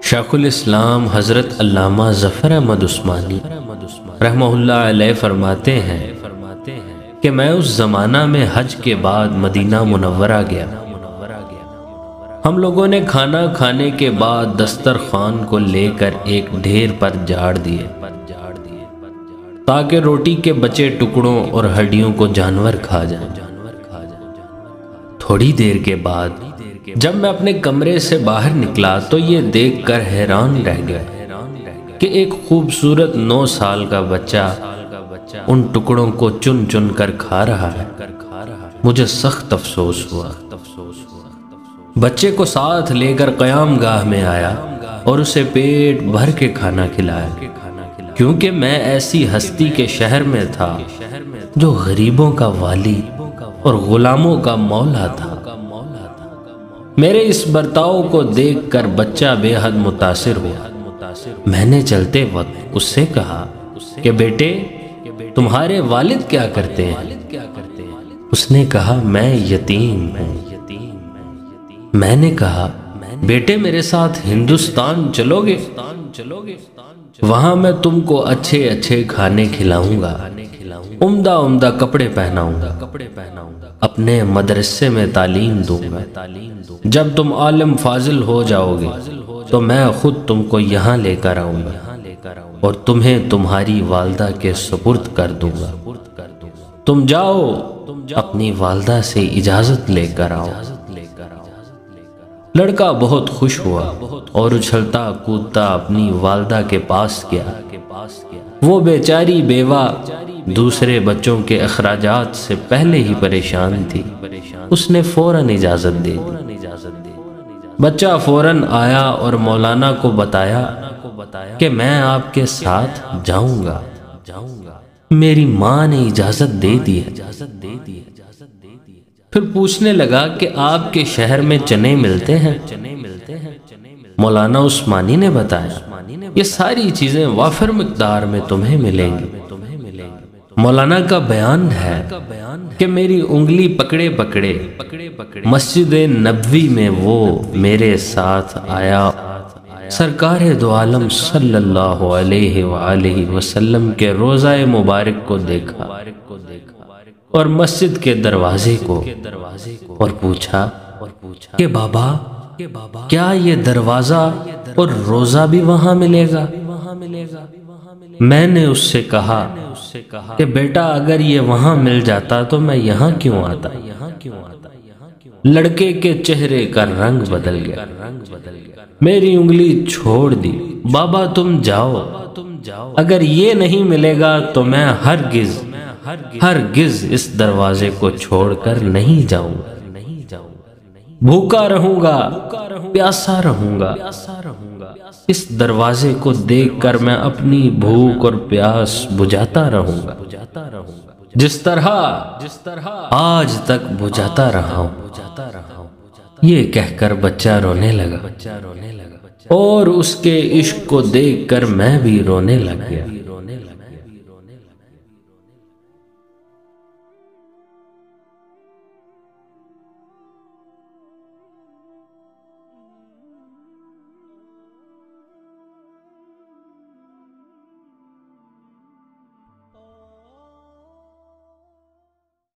شیخ الاسلام حضرت علامہ ظفر احمد عثمانی رحمہ اللہ علیہ فرماتے ہیں کہ میں اس زمانہ میں حج کے بعد مدینہ منورہ گیا۔ ہم لوگوں نے کھانا کھانے کے بعد دسترخوان کو لے کر ایک ڈھیر پر جاڑ دیے تاکہ روٹی کے بچے ٹکڑوں اور ہڈیوں کو جانور کھا جائیں۔ تھوڑی دیر کے بعد جب میں اپنے کمرے سے باہر نکلا تو یہ دیکھ کر حیران رہ گیا کہ ایک خوبصورت 9 سال کا بچہ ان ٹکڑوں کو چن چن کر کھا رہا ہے۔ مجھے سخت افسوس ہوا۔ بچے کو ساتھ لے کر قیام گاہ میں آیا اور اسے پیٹ بھر کے کھانا کھلایا، کیونکہ میں ایسی ہستی کے شہر میں تھا جو غریبوں کا والی اور غلاموں کا مولا تھا۔ میرے اس برتاؤ کو دیکھ کر بچہ بے حد متاثر ہوا۔ میں نے چلتے وقت اس سے کہا کہ بیٹے تمہارے والد کیا کرتے ہیں؟ اس نے کہا میں یتیم ہوں۔ میں نے کہا بیٹے میرے ساتھ ہندوستان چلو گے؟ وہاں میں تم کو اچھے اچھے کھانے کھلاؤں گا، عمدہ عمدہ کپڑے پہناؤں گا، اپنے مدرسے میں تعلیم دوں گا۔ جب تم عالم فاضل ہو جاؤ گے تو میں خود تم کو یہاں لے کر آؤں گا اور تمہیں تمہاری والدہ کے سپرد کر دوں گا۔ تم جاؤ اپنی والدہ سے اجازت لے کر آؤ۔ لڑکا بہت خوش ہوا اور اچھلتا کودتا اپنی والدہ کے پاس گیا۔ وہ بیچاری بیوہ دوسرے بچوں کے اخراجات سے پہلے ہی پریشان تھی۔ اس نے فوراً اجازت دے دی۔ بچہ فوراً آیا اور مولانا کو بتایا کہ میں آپ کے ساتھ جاؤں گا۔ میری ماں نے اجازت دے دی ہے۔ پھر پوچھنے لگا کہ آپ کے شہر میں چنے ملتے ہیں؟ مولانا عثمانی نے بتایا یہ ساری چیزیں وافر مقدار میں تمہیں ملیں گی۔ مولانا کا بیان ہے کہ میری انگلی پکڑے پکڑے مسجد نبوی میں وہ میرے ساتھ آیا، سرکار دو عالم صلی اللہ علیہ وآلہ وسلم کے روضہ مبارک کو دیکھا اور مسجد کے دروازے کو، اور پوچھا کہ بابا کیا یہ دروازہ اور روضہ بھی وہاں ملے گا؟ میں نے اس سے کہا کہ بیٹا اگر یہ وہاں مل جاتا تو میں یہاں کیوں آتا؟ لڑکے کے چہرے کا رنگ بدل گیا۔ میری انگلی چھوڑ دی۔ بابا تم جاؤ، اگر یہ نہیں ملے گا تو میں ہرگز اس دروازے کو چھوڑ کر نہیں جاؤں گا۔ بھوکا رہوں گا، پیاسا رہوں گا۔ اس دروازے کو دیکھ کر میں اپنی بھوک اور پیاس بجھاتا رہوں گا، جس طرح آج تک بجھاتا رہا ہوں۔ یہ کہہ کر بچہ رونے لگا اور اس کے عشق کو دیکھ کر میں بھی رونے لگ گیا۔